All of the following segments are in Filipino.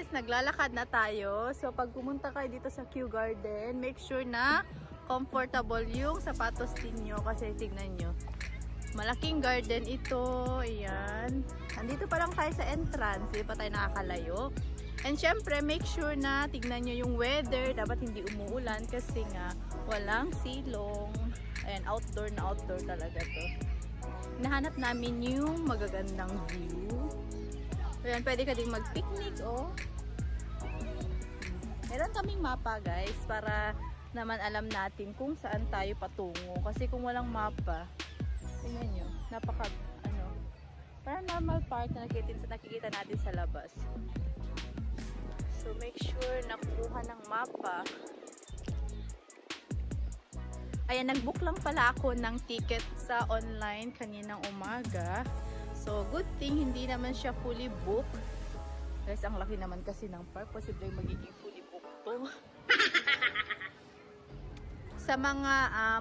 naglalakad na tayo. So pag pumunta kayo dito sa Kew Garden, make sure na comfortable yung sapatos ninyo kasi tignan nyo. Malaking garden ito. Ayan. Andito pa lang tayo sa entrance. Hindi pa tayo nakakalayo. And syempre, make sure na tignan nyo yung weather. Dapat hindi umuulan kasi nga walang silong. Ayan, outdoor na outdoor talaga to. Nahanap namin yung magagandang view. Ayan, pwede ka ding mag-picnic, oh. Meron kaming mapa, guys, para naman alam natin kung saan tayo patungo. Kasi kung walang mapa, tingnan nyo, parang normal park na nakikita natin sa labas. So, make sure na kuha ng mapa. Ayan, nag-book lang pala ako ng ticket sa online kaninang umaga. So, good thing, hindi naman siya fully booked. Guys, ang laki naman kasi ng park. Posible magiging fully booked to. Sa mga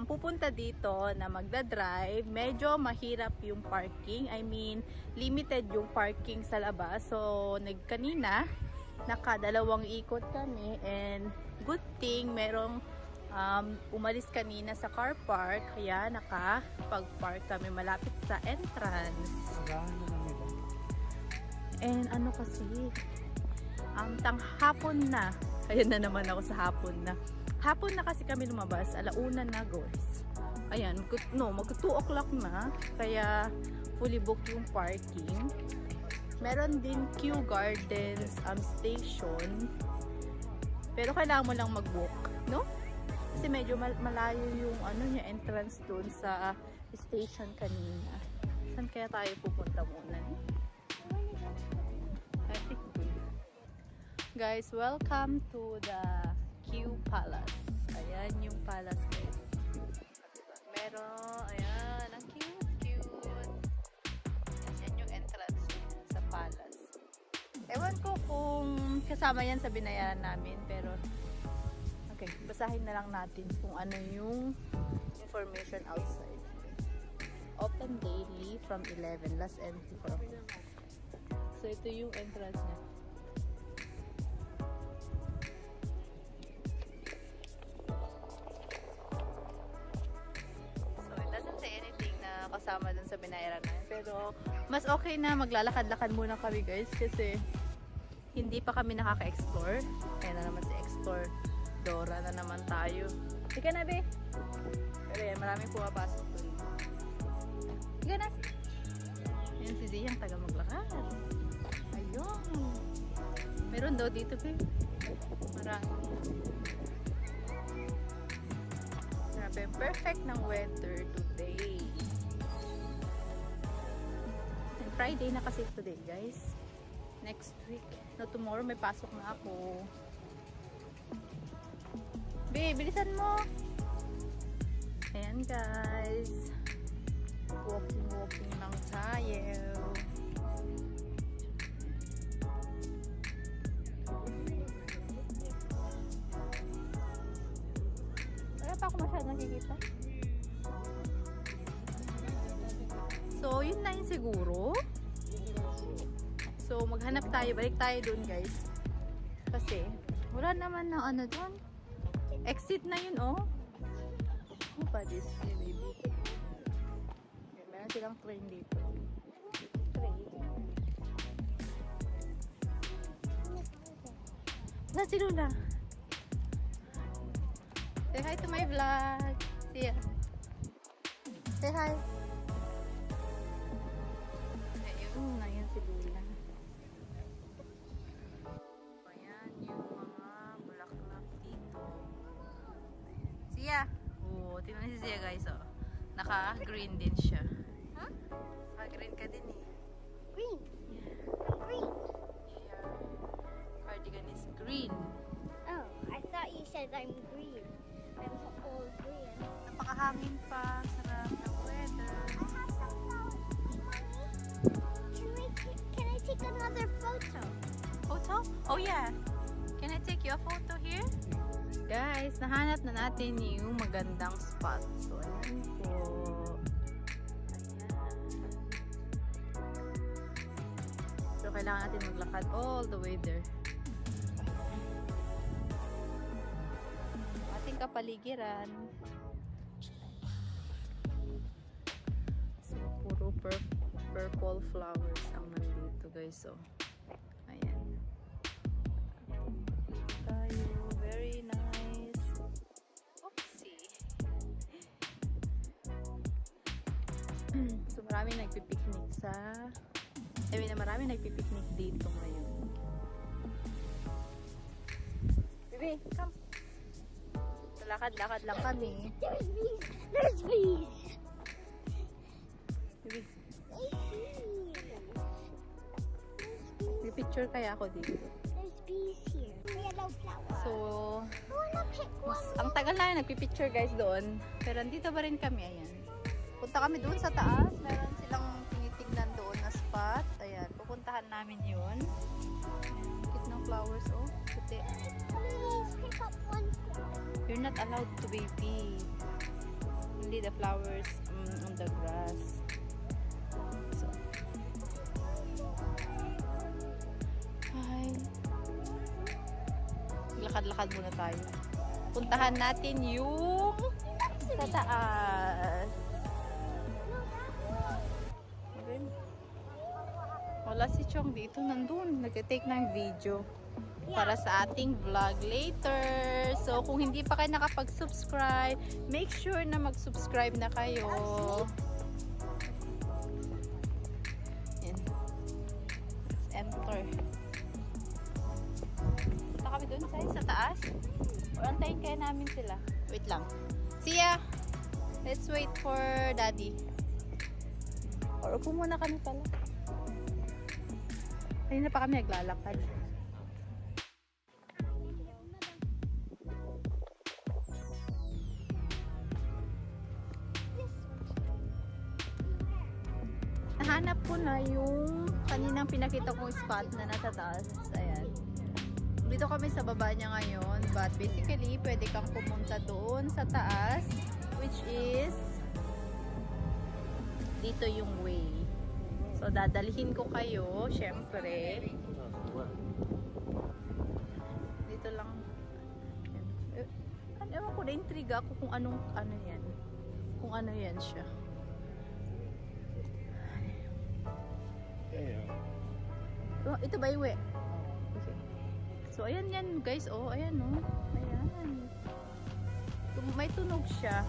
pupunta dito na magdadrive, medyo mahirap yung parking. I mean, limited yung parking sa labas. So, kanina, nakadalawang ikot kami. And good thing, merong umalis kanina sa car park. Kaya nakapag-park kami malapit sa entrance. And ano kasi, hapon na. Ayan na naman ako sa hapon na. Hapon na kasi kami lumabas, alauna na, guys. Ayan, mag 2 o'clock na. Kaya fully booked yung parking. Meron din Kew Gardens station. Pero kailangan mo lang mag-book, no? Kasi medyo malayo yung entrance doon sa station kanina. Saan kaya tayo pupunta muna? Guys, welcome to the Kew Palace. Ayan yung palace, guys. Meron, ayan, ang cute. Ayan yung entrance sa palace. Ewan ko kung kasama yan sa binayaran namin, pero okay, basahin na lang natin kung ano yung information outside. Open daily from 11, last entry from. So ito yung entrance niya. Kasama dun sa binayaran namin. Pero mas okay na maglalakad-lakad muna kami, guys, kasi hindi pa kami nakaka-explore. Kaya na naman si Explore Dora na naman tayo. Sige na, be! Pero yan, maraming pumapasok dun. Sige na! Yan si Ziyang taga maglakad. Ayun! Meron daw dito, be. Marami. Grabe, perfect ng weather today. Friday na kasi today, guys. Next week. No, tomorrow may pasok na ako. Be, bilisan mo! Ayan, guys. Walking lang tayo. Wala pa ako masyadong nakikita. So, yun na yun siguro. So, maghanap tayo. Balik tayo dun, guys. Kasi, wala naman na dun. Exit na yun, oh. Ano pa this? Okay, baby. Okay, meron silang train dito. Train. Na, si Luna. Say hi to my vlog. See ya. Say hi. Ayan si Lula. Ayan yung mga bulaklak dito. Siya! Oo, tingnan si Siya, guys, oh. Naka-green din siya. Huh? Naka-green ka din eh. Green? Yeah. Green? Yeah. Cardigan is green. Oh, I thought you said I'm green. I'm all green. Napakahangin pa. Sarap ng weather. I have some flowers. Mommy, can I take another photo? Photo? Oh yeah. Can I take your photo here? Guys, nahanap na natin yung magandang spot. So, ayan po. Ayan. So, kailangan natin maglakad all the way there. kapaligiran. So, puro purple flowers ang nandito guys. So, ayan. Tayo, very nice. Oopsie. So, marami nagpipiknik sa marami nagpipiknik dito ngayon. Bebe, come. Lakad-lakad lang kami. There's bees. There's bees. Bebe, may picture kaya ako dito. There's bees here. Yellow flower. So, I wanna pick one. ang tagal na yung nagpipicture guys doon. Pero andito pa rin kami, ayan. Punta kami doon sa taas. Meron silang tinitignan doon na spot. Ayan, pupuntahan namin yun. Ayan, cute ng flowers, oh. Puti. Please pick up one. You're not allowed to baby. Only the flowers on the grass. So. Hi. Lakad-lakad muna tayo. Puntahan natin yung sa taas. Okay. Wala si Chong dito. Nandun. Nag-take ng video para sa ating vlog later. So, kung hindi pa kayo nakapag-subscribe, make sure na mag-subscribe na kayo. Yan. Let's enter. Punta kami dun sa taas. Or antayin kaya namin sila. Wait lang. See ya! Let's wait for daddy. Or upo muna kami pala. Kanina pa kami naglalakad. Nahanap ko na yung kaninang pinakita kong spot na nasa taas. Ayan. Dito kami sa baba niya ngayon. But basically, pwede kang pumunta doon sa taas. Which is dito yung way. So, dadalhin ko kayo. Syempre. Dito lang. Ewan ko, na-intriga ako kung anong ano yan. Kung ano yan siya. Oh, ito ba yung way? Okay. So, ayan yan guys. Oh, ayan oh. Ayan. May tunog siya.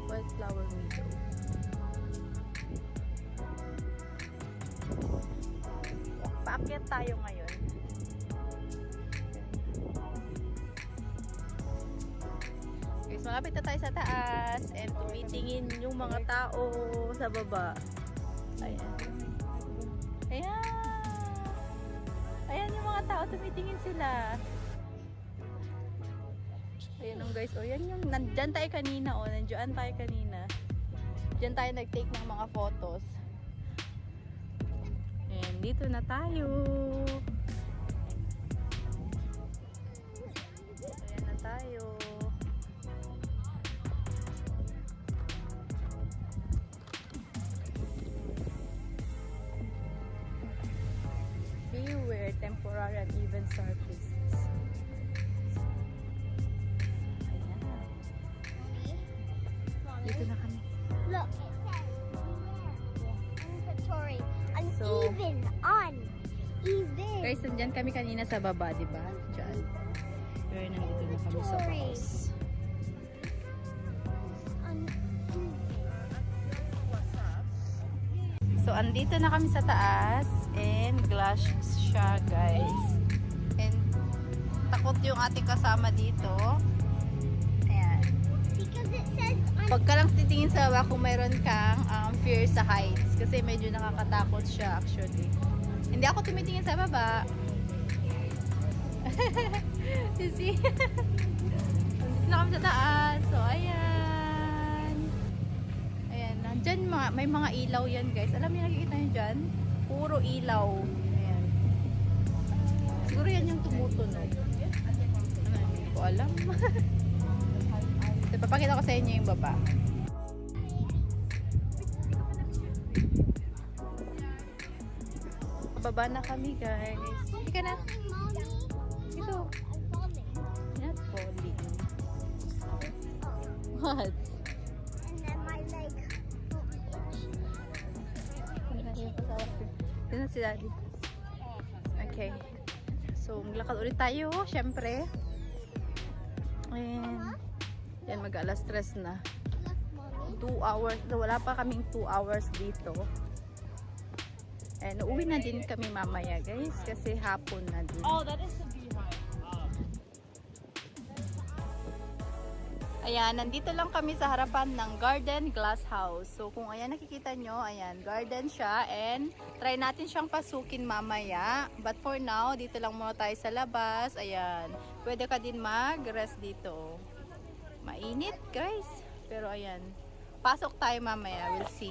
Wildflower meadow. Paakyat tayo ngayon. Guys, malapit na tayo sa taas. And tumitingin yung mga tao sa baba. Ayan. Ayan. Ayan yung mga tao, tumitingin sila. Ayan guys, oh yan yung, nandyan tayo kanina, oh, nandiyan tayo kanina. Diyan tayo nag-take ng mga photos. And dito na tayo. Ayan na tayo. Beware temporary and even surfaces. Dito na kami. Look, it says inventory. So, Uneven. guys, nandyan kami kanina sa baba, di ba? Diyan. Pero nandito na kami sa taas. So, andito na kami sa taas. And glass siya, guys. And takot yung ating kasama dito. Ayan. Because it says Pag ka lang titingin sa baba kung mayroon kang fear sa heights. Kasi medyo nakakatakot siya actually. Hindi ako tumitingin sa baba. You see? Nandito na kami sa taas. So, ayan. Ayan. Nandyan may mga ilaw yan guys. Alam niyo nakikita niyo dyan? Puro ilaw. Ayan. Siguro yan yung tumutunog. Hindi ko alam. So, papakita ko sa inyo yung baba. Baba na kami guys. Hindi ka na. Ito. I'm falling. Not falling. What? And then my leg will itch. Tignan si Daddy. Okay. So, maglakad ulit tayo, syempre. And, yan, mag-alas 3 na. Look, mommy. 2 hours. Wala pa kaming 2 hours dito. And, uuwi na din kami mamaya, guys. Kasi hapon na din. Oh, that is the beehive. Ayan, nandito lang kami sa harapan ng Garden Glass House. So, kung ayan nakikita nyo, ayan, garden siya. And, try natin siyang pasukin mamaya. But for now, dito lang muna tayo sa labas. Ayan, pwede ka din mag-rest dito. Mainit, guys. Pero ayan, pasok tayo mamaya. We'll see.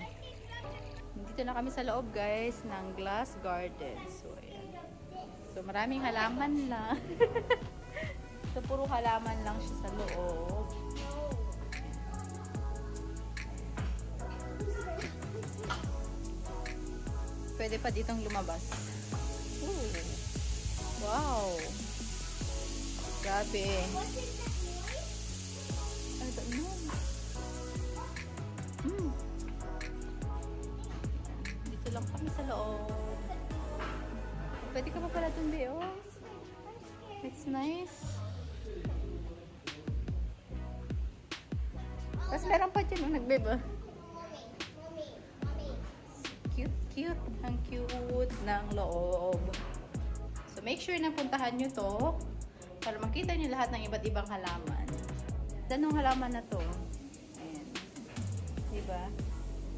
Dito na kami sa loob, guys, ng Glass Garden. So, ayan. So, maraming halaman lang. So, puro halaman lang siya sa loob. Pwede pa ditong lumabas. Ooh. Wow! Grabe. I don't know. Dito lang kami sa loob. Pwede ka pa pala dun, Beo. It's nice. Tapos meron pa dyan, nagbeba. Cute. Ang cute ng loob. So, make sure na puntahan nyo to para makita nyo lahat ng iba't ibang halaman. Danong halaman na to. Ayan. Diba?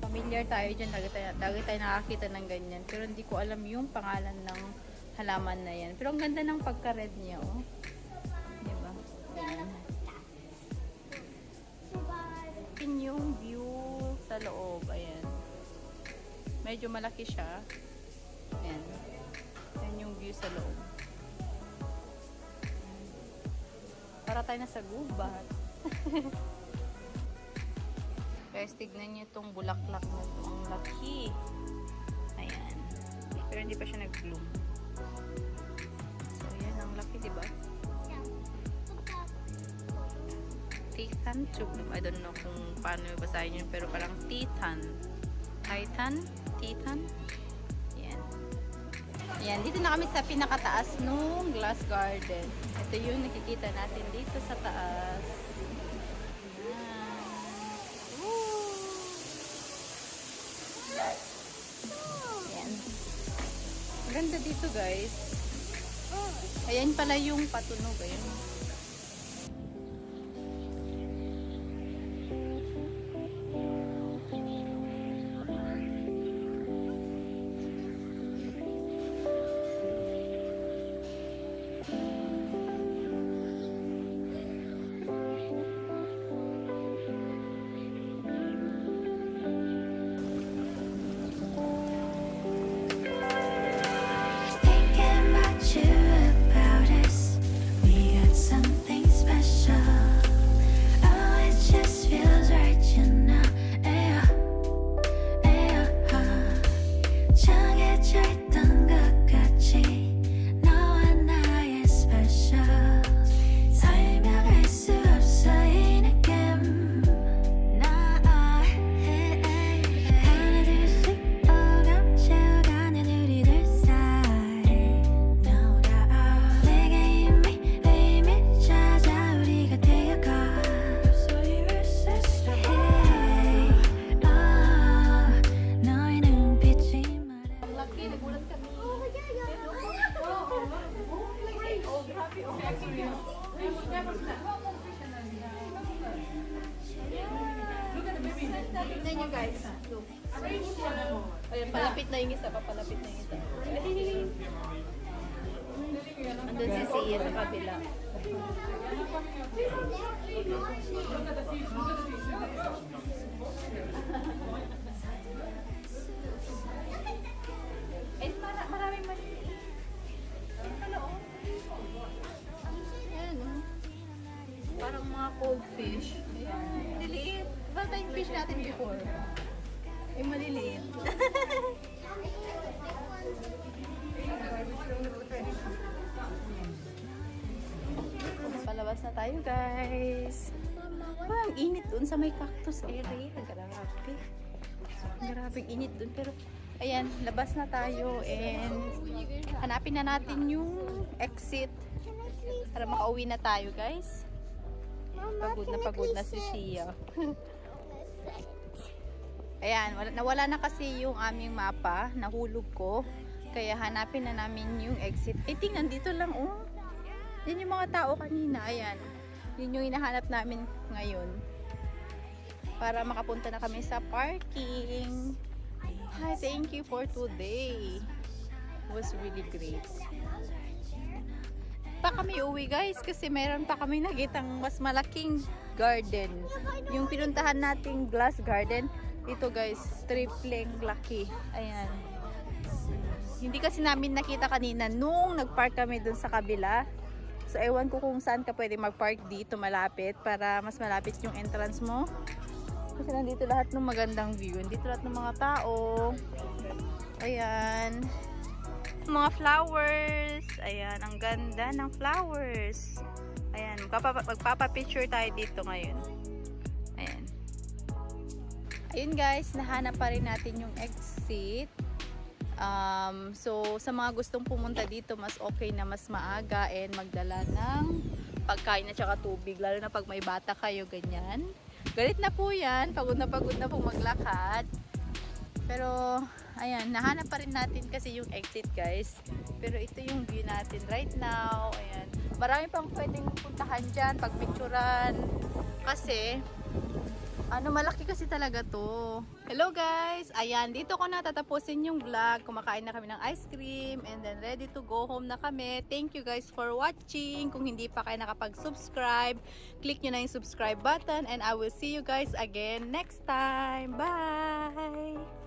Familiar tayo dyan. Lagi tayo nakakita ng ganyan. Pero hindi ko alam yung pangalan ng halaman na yan. Pero ang ganda ng pagka-red niya, oh. Diba? Ayan. Yun yung view sa loob. Ayan. Medyo malaki siya. Ayan. Ayan yung view sa loob. Para tayo nasa gubat. Guys, tignan nyo itong bulaklak na ito. Ang laki. Ayan. Pero hindi pa siya nag-bloom. So, ayan. Ang laki, diba? Titan to bloom. I don't know kung paano basahin yun. Pero parang titan. Titan. Ayan. Ayan. Dito na kami sa pinakataas nung glass garden. Ito yung nakikita natin dito sa taas. Ayan. Ganda dito, guys. Ayan pala yung patunog. Ayan. Thinking about you, about us, we got something special. Oh, it just feels right, you know. Ayo, 정해져 있던 것 같이 너와 나의 special. 설명할 수 없어 이 느낌. 하나 둘씩 오감 채워가는 우리들 사이. No doubt 내게 이미 의미 찾아 우리가 되어가. So you're sister. Hey, 너의 눈빛이 말해. Ang laki, nagulat kami. Tignan nyo, guys. Look. Ayan, palapit na yung isa. Papalapit na yung isa. Andun si Sia sa kabila. Eh, maraming maliit. Ayan, oh. Parang mga cold fish. Maliliit. Basta yung fish natin before. Eh, maliliit. Palabas na tayo, guys. Ang init dun sa may cactus area. Grabe. Grabe init dun. Pero, ayan, labas na tayo and hanapin na natin yung exit para makauwi na tayo, guys. Pagod na si Sia. Ayan, nawala na kasi yung aming mapa. Nahulog ko. Kaya hanapin na namin yung exit. Eh, tingnan dito lang, oh. Yan yung mga tao kanina. Ayan. Yun yung hinahanap namin ngayon. Para makapunta na kami sa parking. Hi, thank you for today. It was really great. Pa kami uwi, guys, kasi meron pa kami nakitang mas malaking garden. Yung pinuntahan nating glass garden, ito guys, tripleng laki. Ayan. Hindi kasi namin nakita kanina nung nagpark kami dun sa kabila. So, ewan ko kung saan ka pwede magpark dito malapit para mas malapit yung entrance mo. Kasi nandito lahat ng magandang view. Nandito lahat ng mga tao. Ayan. Mga flowers. Ayan, ang ganda ng flowers. Ayan, magpapapicture tayo dito ngayon. Ayan. Ayun guys, nahanap pa rin natin yung exit. So, sa mga gustong pumunta dito, mas okay na mas maaga and magdala ng pagkain at saka tubig. Lalo na pag may bata kayo, ganyan. Galit na po yan. Pagod na pong maglakad. Pero, ayan, nahanap pa rin natin kasi yung exit, guys. Pero ito yung view natin right now. Ayan. Marami pang pwedeng puntahan dyan, pagpicturan. Kasi, malaki kasi talaga to. Hello guys! Ayan, dito ko na tatapusin yung vlog. Kumakain na kami ng ice cream and then ready to go home na kami. Thank you guys for watching. Kung hindi pa kayo nakapag-subscribe, click nyo na yung subscribe button and I will see you guys again next time. Bye!